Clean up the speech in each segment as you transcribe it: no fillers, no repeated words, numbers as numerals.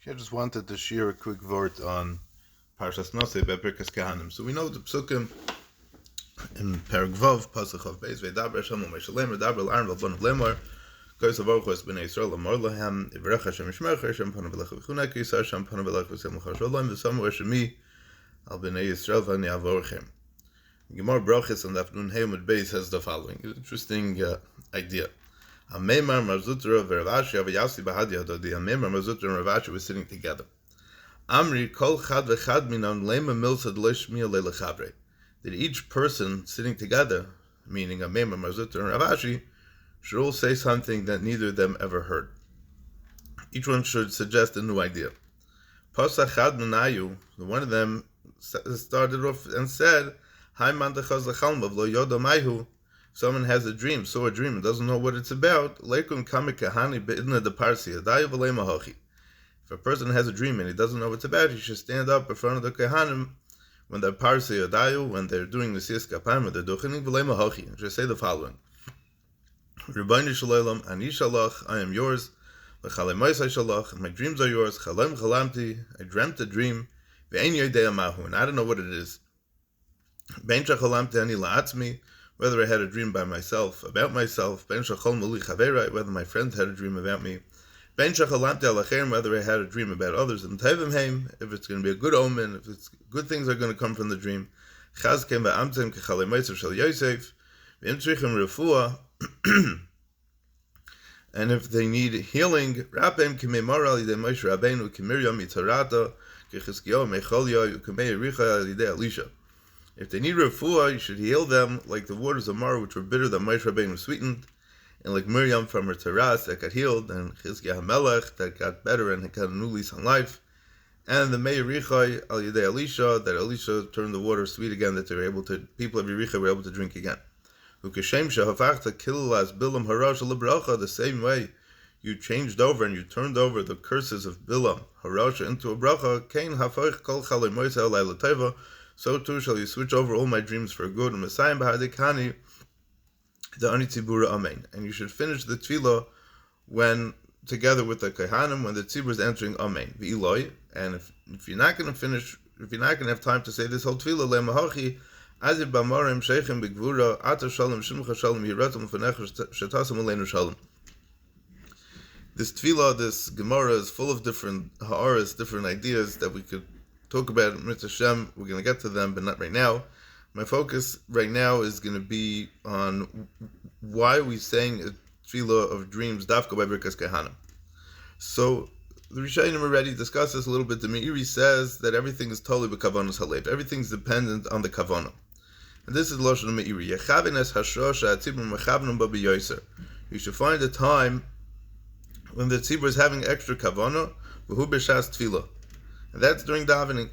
I just wanted to share a quick word on Parshas Nosei by Kehnim. So we know the psukim in Perek Vav, Pasuk of Beis, V'daber Hashem u'Moshe V'daber l'Aaron v'Avon v'Lemor, Kois Baruch Hu es b'nei Yisrael l'mor lahem, Yivarech Hashem Yishmerecha, Hashem panav elecha v'chunek, Yisar Hashem panav elecha v'sem l'char shalom, v'samu Hashemi al b'nei Yisrael v'ani avorchem. Gemara Brachos on the afternoon Hayomid Beis has the following interesting idea. Amemar Marzutra v'Ravashi avayasi b'hadi hadodi. Amemar Marzutra and Ravashi were sitting together. Amri kol chad v'chad minan lema milsad leishmiya le'lechabre. That each person sitting together, meaning Amemar Marzutra and Ravashi, should all say something that neither of them ever heard. Each one should suggest a new idea. Pasach chad menayu, one of them started off and said, Hai man dechaz l'chalmav lo yoda maihu. Someone has a dream, saw a dream, and doesn't know what it's about. Leikum kame kahani be'idna de parsi adayu v'lei mahochi. If a person has a dream and he doesn't know what it's about, he should stand up in front of the kahanim when they're parsi adayu, when they're doing the siyas kapayim, or they're duchening v'lei mahochi, and should say the following: Rabbeinu shalom, ani shalach, I am yours. V'chalemois shalach, my dreams are yours. Chalem chalamti, I dreamt a dream. Ve'en yodei mahu, and I don't know what it is. Ben shachalamti ani la'atzmi, whether I had a dream by myself, about myself, ben shachol muli chaverai, whether my friends had a dream about me, ben shachalamti alacherim, whether I had a dream about others, and tevim heim, if it's going to be a good omen, if it's good things are going to come from the dream, chazkem va'amtzem kechalei moitzav shel Yosef, v'im tzrichim refuah, and if they need healing, rapem k'mei mara alidei Moshe Rabbeinu, k'Miriam mitzarata, k'chizkiyahu mecholya, k'mei Yericha alidei Elisha. If they need refuah, you should heal them like the waters of Mara, which were bitter that Moshe Rabbeinu sweetened, and like Miriam from her terrace that got healed, and Chizkiah HaMelech that got better and got a new lease on life, and the Mei Yericha al Yedei Elisha, that Elisha turned the water sweet again, that they were able to, people of Yericha were able to drink again. Ukeshem shehafachta kilas bilam harash lebracha, the same way you changed over and you turned over the curses of Bilam harash into a bracha, kain hafach kol chalei moisa alayla teva, so too shall you switch over all my dreams for good. And Messiah b'hadikani the ani tzibura amen. And you should finish the tefillah when together with the kehnim when the tzibur is entering amen. V'iloi. And if you're not going to finish, if you're not going to have time to say this whole tefillah le'mahachi azib b'amarim sheichem b'gvura ata shalom shimcha shalom yiratum v'nechar shetasam aleinu shalom. This tefillah, this Gemara is full of different ha'aras, different ideas that we could talk about Mitzvah Hashem. We're going to get to them, but not right now. My focus right now is going to be on why we sang a tefillah of dreams, dafka by Birkas Kehnim. So the Rishonim already discussed this a little bit. The Meiri says that everything is totally b'kavanos halev. Everything's dependent on the kavanah. And this is Lashon Meiri. Yechavenes hashosh ha'tzibur mechavnum ba b'yoser. You should find a time when the tzibur is having extra kavanah, v'hu b'shas tefillah. And that's during davening.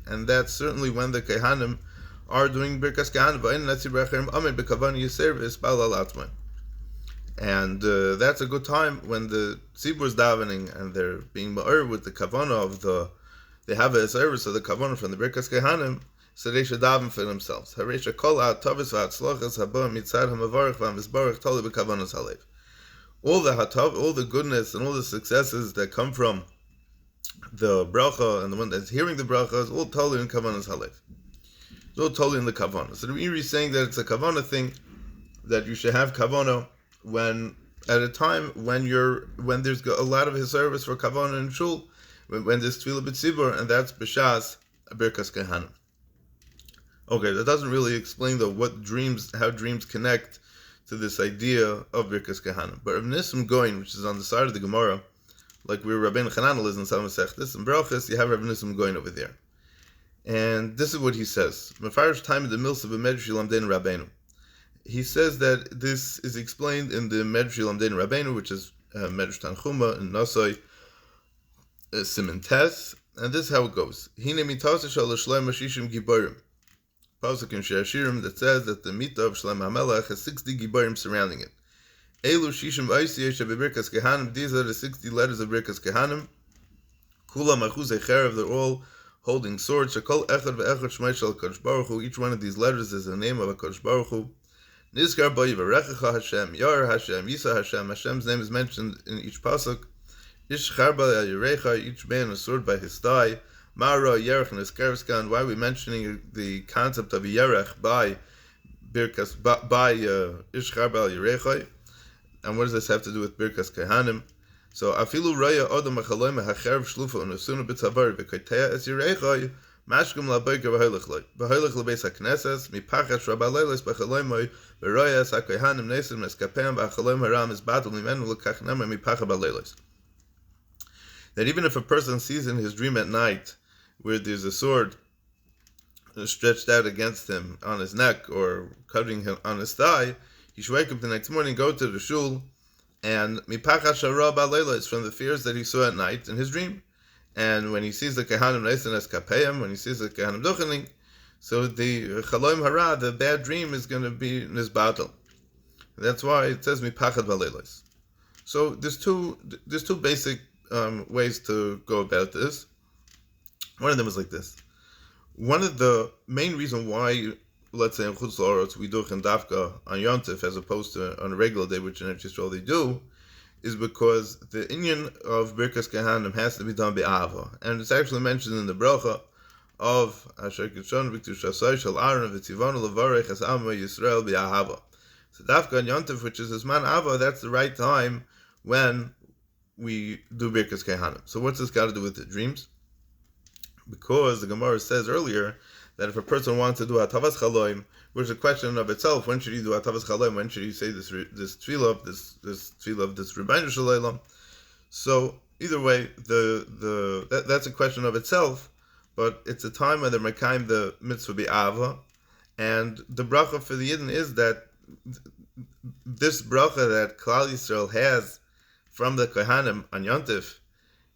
And that's certainly when the Kehanim are doing Birkas Kehnim. And that's a good time when the tzibur is davening and they're being ma'or with the kavanah of the, they have a service of the kavanah from the Birkas Kehnim, so they should daven for themselves. All the goodness and all the successes that come from the bracha and the one that's hearing the bracha is all totally in kavanas halev. It's all totally in the kavanah. So the Meiri is saying that it's a kavanah thing, that you should have kavanah when at a time when there's a lot of his service for kavanah and shul, when there's tefillah b'tzibur, and that's b'shas birkas kehnim. Okay, that doesn't really explain though how dreams connect to this idea of birkas kehnim. But Rav Nissim Goin, which is on the side of the Gemara, like where Rabbeinu Chananel is in Sam Masechtas and Brachos, you have Rav Nissim Goin over there. And this is what he says. Mefarish time in the Milsa b'Medrash Lamdein Rabbeinu. He says that this is explained in the Medrash Lamdein Rabbeinu, which is Medrash Tanchuma and Nosoi Siman Tes, and this is how it goes. Hine mitasa shal Shlomo Shishim Giborim. Pasuk in She'ashirim that says that the mita of Shlomo HaMelech has 60 Giborim surrounding it. Elu Shishim Oisiyeh Birkas Kehnim. These are the 60 letters of Birkas Kehnim. Kulam Achuzei Cherev. They're all holding swords. Shekol Echad ve'Echad Shmei Shel Kadosh Baruch Hu. Each one of these letters is the name of a Kadosh Baruch Hu. Nizkar Bo Yivarechecha Hashem, Yar Hashem, Yisa Hashem. Hashem's name is mentioned in each pasuk. Ish charbal al yirecha, each man a sword by his thigh. Mara yerech and eskarvskan. Why are we mentioning the concept of yerech by birkas by ish charbal al yirecha? And what does this have to do with birkas kehhanem? So afilu raya odom achaloim hacherv shlufa unasuna b'tzavar v'koitea es yirecha. Mashkum laboyker v'holich lebeis hakneses mipachas rabaleles b'chaloimoy v'roya es hakohanim nesim eskapeim v'achaloim haram is battle mimenu l'kachnema mipacha baleles. That even if a person sees in his dream at night where there's a sword stretched out against him on his neck or covering him on his thigh, he should wake up the next morning, go to the shul, and mipachas hara baleles, from the fears that he saw at night in his dream. And when he sees the Kehanim Neisen as Kapayim, when he sees the Kehanim Duchening, so the Chaloim Hara, the bad dream, is going to be in his battle. That's why it says Mipachad Valelos. So there's two basic ways to go about this. One of them is like this. One of the main reasons why, let's say in Chutz La'aretz, we do Chendavka on Yontif as opposed to on a regular day, which in Eretz Yisrael they do, is because the inyan of Birkas Kehanim has to be done by Ahava. And it's actually mentioned in the bracha of Asher Kitshon V'Ktushasai Shel Aaron V'Tzivonu Levarech Es Amo Yisrael B'Ahava. So Dafka and Yontif, which is Zman Ahava, that's the right time when we do Birkas Kehanim. So what's this got to do with the dreams? Because the Gemara says earlier that if a person wants to do Hatavas Chaloim, which is a question of itself, when should you do Hatavas Chaloim? When should you say this tefillah of this tefillah of this Rebbeinu Shalom? So either way, that's a question of itself, but it's a time when they're mekayim the mitzvah bi'ava, and the bracha for the Yidden is that this bracha that Klal Yisrael has from the Kohanim on Yontif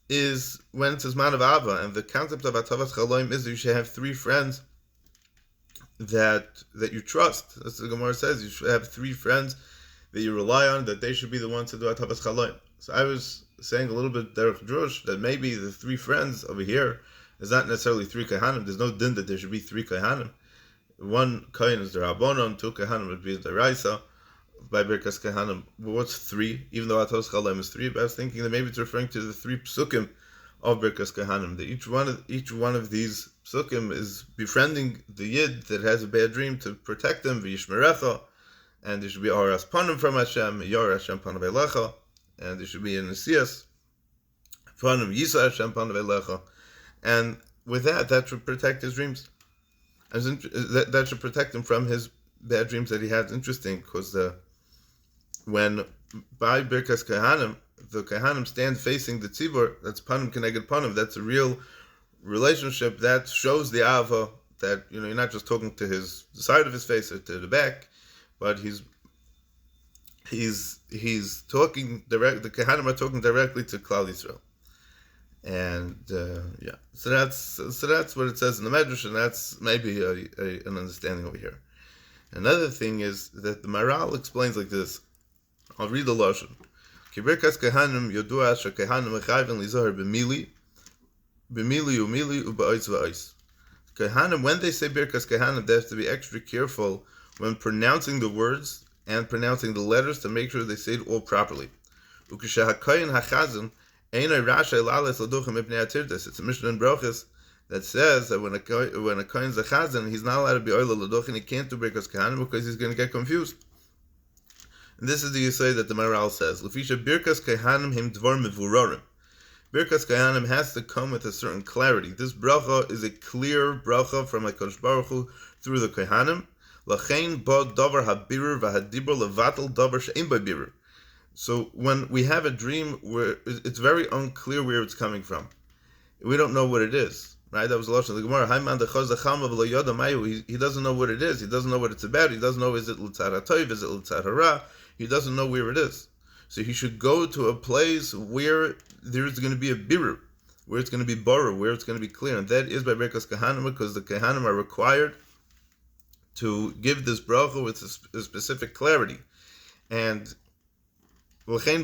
is when it's a zman of Ava, and the concept of Hatavas Chaloim is that you should have three friends that you trust. As the Gemara says, you should have three friends that you rely on, that they should be the ones to do Hatavas Chaloim. So I was saying a little bit derech drush that maybe the three friends over here is not necessarily three Kohanim. There's no din that there should be three Kohanim. One Kohen is the Rabbanon, two Kohanim would be the Raisa by Birkas Kehanim. But what's three? Even though Hatavas Chaloim is three, but I was thinking that maybe it's referring to the three psukim of Birkas Kehanim. That each one of these psukim is befriending the Yid that has a bad dream to protect him, v'yishmerecha, and there should be aras panim from Hashem, yor Hashem panav elecha, and there should be an asiyas panim yisa Hashem panav elecha, and with that should protect his dreams. That should protect him from his bad dreams that he had. Interesting, because when by Birkas Kehanim, the Kehanim stand facing the tzibur, that's panim keneged panim, that's a real relationship that shows the Ava that, you're not just talking to the side of his face or to the back, but he's talking direct. The Kehanim are talking directly to Klal Yisrael, and so that's what it says in the Medrash, and that's maybe an understanding over here. Another thing is that the Maral explains like this. I'll read the lashon. Kibirkas Kehanim yodua asher Kehanim mechayven lizoher b'mili umili u'ba'ois va'ois. Kehanim, when they say Birkas Kehanim, they have to be extra careful when pronouncing the words and pronouncing the letters to make sure they say it all properly. Ukishahakoyin hachazan einay rashay lales laduchim ibnei atirdes. It's a Mishnah in Brochus that says that when a kohen's a chazan, he's not allowed to be oila laduch, and he can't do Birkas Kehanim because he's going to get confused. And this is the Yisay that the Maral says. Lefisha Birkas Kehanim him dvar mevurorim. Birkas Kehanim has to come with a certain clarity. This bracha is a clear bracha from HaKadosh Baruch Hu through the Kehanim. Lachein ba davar habirur v'hadibur levatel davar she'ein b'birur. So when we have a dream where it's very unclear where it's coming from, we don't know what it is. Right? That was the lashon of the Gemara. He doesn't know what it is. He doesn't know what it's about. He doesn't know, is it l'tzad ha'toiv, is it l'tzad hara? He doesn't know where it is. So he should go to a place where there's going to be a birur, where it's going to be borur, where it's going to be clear. And that is by Birkas Kehanim, because the Kehanim are required to give this bracha with a specific clarity. And so this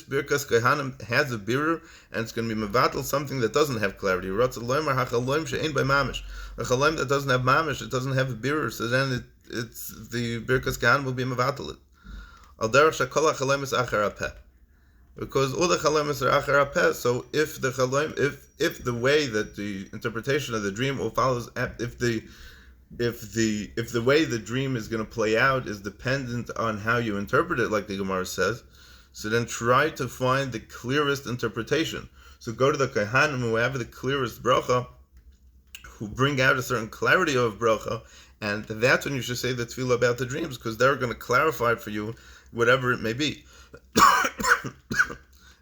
Birkas Kehanim has a birur, and it's going to be mevatel something that doesn't have clarity. A chalom that doesn't have mamish, it doesn't have a birur, so then it's the Birkas Kehanim will be mevatel it. Al derech shekol hachalomis achar hapeh. Because all the chalomis are achar hapeh, so if the chalom, if the way that the interpretation of the dream all follows, if the way the dream is going to play out is dependent on how you interpret it, like the Gemara says, so then try to find the clearest interpretation. So go to the Kehnim who have the clearest bracha, who bring out a certain clarity of bracha, and that's when you should say the tefillah about the dreams, because they're going to clarify for you whatever it may be.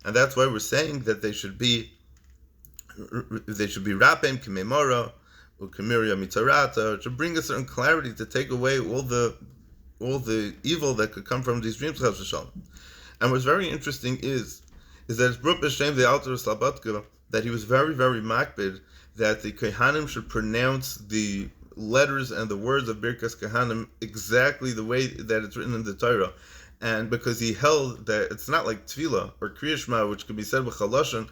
And that's why we're saying that they should be rapim k'meimora or k'mirya mitzarata, to bring a certain clarity, to take away all the evil that could come from these dreams. And what's very interesting is that it's brought b'shem the Alter Slabatka that he was very, very makbid that the Kehnim should pronounce the letters and the words of Birkas Kehnim exactly the way that it's written in the Torah. And because he held that it's not like Tefillah or Kriya Shema, which could be said with Chaloshin,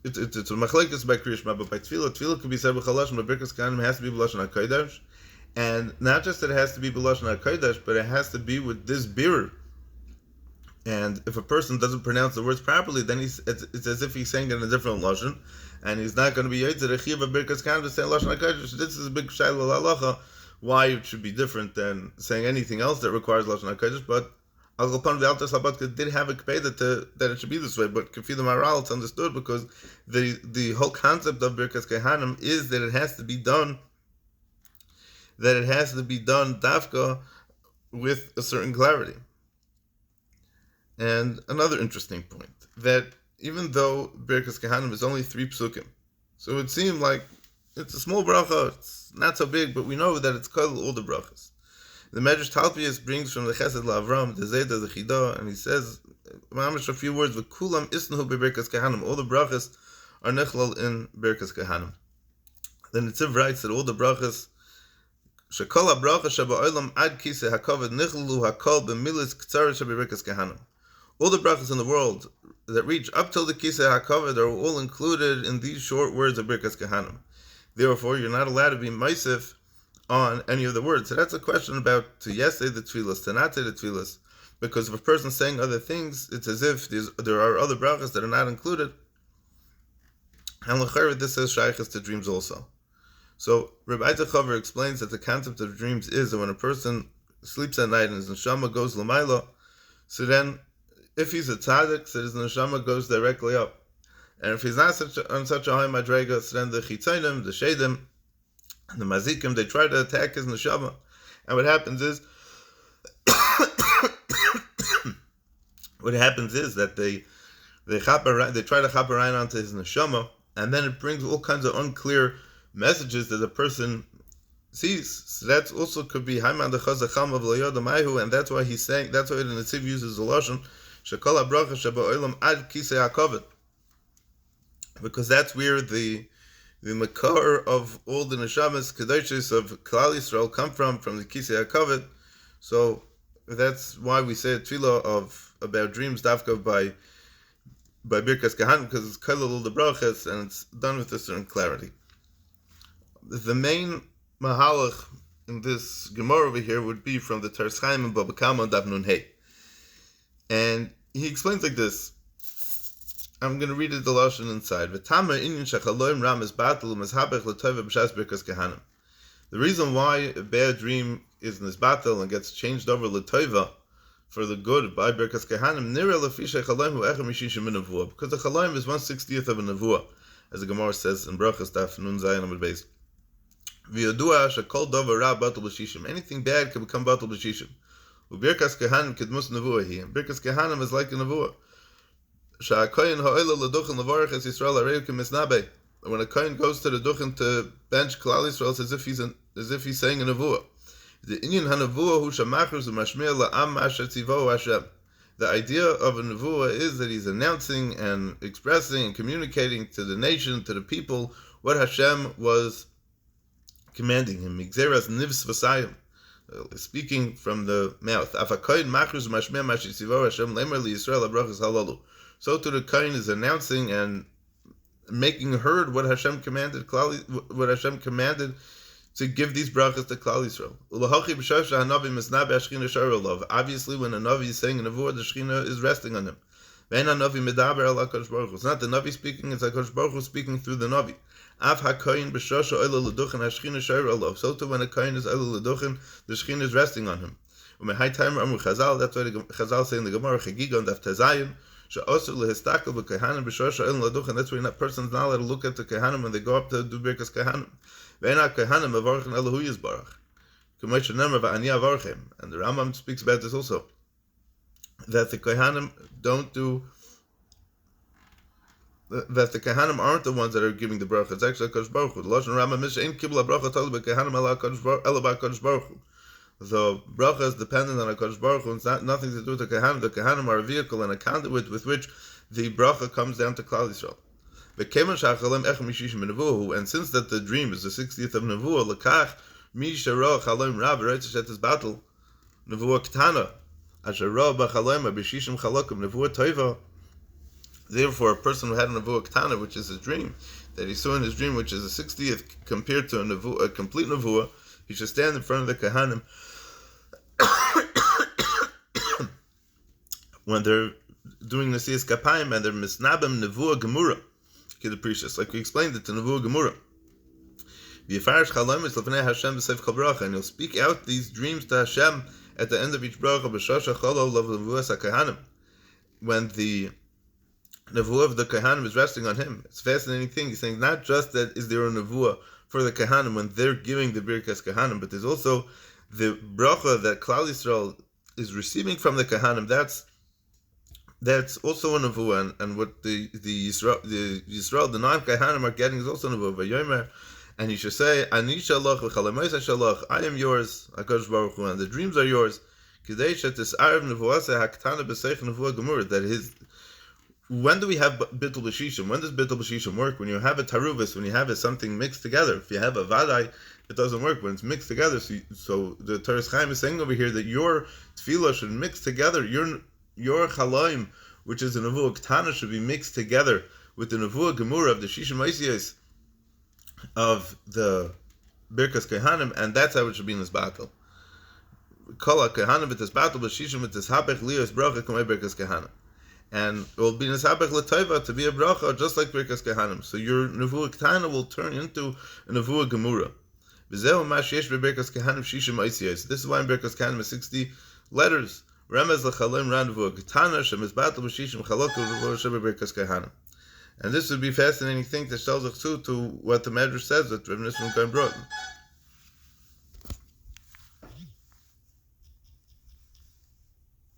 it's a machlekes by Kriya Shema, but by Tefillah could be said with Chaloshin, but Birkas Kehnim has to be B'Lashon HaKodesh. And not just that it has to be B'Lashon HaKodesh, but it has to be with this birur. And if a person doesn't pronounce the words properly, then it's as if he's saying it in a different lashon, and he's not going to be yotzei rechiv of birkas kehnim to say lashon hakodesh. This is a big shayla halacha, why it should be different than saying anything else that requires lashon hakodesh. But Al Galpan the Alter Slabatka did have a kpeda that it should be this way. But Kafi the Maral, it's understood because the whole concept of birkas kehnim is that it has to be done. That it has to be done dafka with a certain clarity. And another interesting point, that even though Birkas Kehnim is only 3 psukim, so it seemed like it's a small bracha, it's not so big, but we know that it's called all the brachas. The Medrash Talpius brings from the Chesed LaAvram, the Zayda, the Chidah, and he says, a few words, V'kulam isnahu beBirkas Kehnim, all the brachas are nechlal in Birkas Kehnim. Then the Tziv writes that all the brachas, Shekol HaBracha Sheba'olam Ad Kisei HaKavod Nichlalu HaKol B'milis K'tzara Shebirkas Kehnim. All the brachas in the world that reach up till the Kisei HaKavod are all included in these short words of Birkas Kehnim. Therefore, you're not allowed to be meisif on any of the words. So that's a question about to yes say the tefillas, to not say the tefillas. Because if a person's saying other things, it's as if there are other brachas that are not included. And l'chayr, this says shaykhs to dreams also. So Rabbi Isaac Chaver explains that the concept of dreams is that when a person sleeps at night and his neshama goes l'mayla, so then if he's a tzaddik, so his neshama goes directly up. And if he's not on such a high madrega, so then the chitzonim, the shedim, the mazikim, they try to attack his neshama. And what happens is that they try to chaper onto his neshama, and then it brings all kinds of unclear messages that the person sees. So that's also could be Haiman the Chazacham of Layodamahu, and that's why he's saying, that's why the Netziv uses the Lashon Shekol HaBracha Sheba'olam Ad Kisei HaKavod, because that's where the makar of all the neshamas kedoshis of Klal Yisrael come from the Kisei HaKavod. So that's why we say a tefillah about dreams dafka by Birkas Kehnim, because it's kolel all the brachas and it's done with a certain clarity. The main mahalach in this Gemara over here would be from the Teres Chaim and Baba Kama Daf Nun Hey. And he explains like this. I'm going to read it the Lashon inside. The reason why a bad dream is nisbatel and gets changed over l'toiva for the good by Birkas Kehnim, because the chalaim is 1/60th of a nevuah, as the Gemara says in Brachas Daf Nun Zayin Amud Beis. Anything bad can become batal b'shishim. Birkas Kehnim kedmus nevuah here. Birkas Kehnim is like a nevuah. When a kohen goes to the duchen to bench Klal Yisrael, it's as if he's saying a nevuah. The Inyan HaNevuah hu shamachros u'mashmiah la'am asher tzivohu Hashem. The idea of a nevuah is that he's announcing and expressing and communicating to the nation, to the people, what Hashem was commanding him. Migzeras nivs v'sayim, speaking from the mouth. Afakoyin machros u'mashmiah masher tzivohu Hashem lemer liYisrael abrachas halalu. So to the kohen is announcing and making heard what Hashem commanded to to give these brachas to Klal Yisrael. Obviously, when a Navi is saying a Nevuah, the Shechina is resting on him. It's not the Navi speaking, it's HaKadosh Baruch Hu speaking through the Navi. So too when a Kohen is Oila L'Duchen, the Shechina is resting on him. That's why the Chazal say in the Gemara, Chagiga and Daf Tezayin, that's why that person's not allowed to look at the Kehanim when they go up to do Birkas Kehanim. And the Rambam speaks about this also, that the Kehanim don't do, that the Kehanim aren't the ones that are giving the bracha. It's actually HaKadosh Baruch Hu. The Lashon Rambam is Ein Kibla Bracha Tol BeKehanim Ela HaKadosh Baruch Hu. The bracha is dependent on HaKadosh Baruch Hu. It's nothing to do with the Kehanim. The Kehanim are a vehicle and a conduit with which the bracha comes down to Klal Yisrael. And since that the dream is the 60th of Nevuah, Lekach Mi Shara Chalom Rab Reitzeshet is battle Nevuah Ktana Asher Ra B'Chalom B'Shishim Chalokim Nevuah Toiva. Therefore, a person who had a Nevuah Ktana, which is his dream, that he saw in his dream, which is the 60th compared to a complete Nevuah, he should stand in front of the Kehanim when they're doing Nesiyas Kapayim and they're Misnabim Nevuah Gemura. Like we explained it to Nevuah Gemura. And he'll speak out these dreams to Hashem at the end of each bracha. When the Nevuah of the Kehanim is resting on him. It's a fascinating thing. He's saying not just that is there a Nevuah for the Kehanim when they're giving the Birkas Kehanim, but there's also the bracha that Klal Yisrael is receiving from the Kehanim. That's also a Nevuah, and what the Yisrael, the non-Kehanim are getting is also a Nevuah. Vayomer, and he should say, Ani shalach v'chalamois shalach, I am yours, HaKadosh Baruch Hu, and the dreams are yours. Kidei shetis arav nevuasa haktana b'seich nevuah gemur. That his. When do we have bittul b'shishim? When does bittul b'shishim work? When you have a taruvis, when you have something mixed together. If you have a vadai, it doesn't work when it's mixed together. So the Toras Chaim is saying over here that your tefillah should mix together. Your chalaim, which is a nevuah ktana, should be mixed together with the nevuah gemura of the shishim oisiyos of the birkas kehanim, and that's how it should be in this battle. Kol kehanim with this battle, but shishim with this habech lios bracha kamei birkas kehanim. And it will be nisabech l'toiva to be a bracha, just like Birkas Kehanim. So your nevuah ktana will turn into a nevuah gemura. V'zehu ma sheyesh beBirkas Kehanim shishim oisiyos. This is why in Birkas Kehanim is 60 letters. Remez l'chalem ran nevuah ktana shemizbatel b'shishim chalok nevuah shebeBirkas Kehanim. And this would be a fascinating thing to tell us to what the Medrash says that Reb Nissim Cohen brought.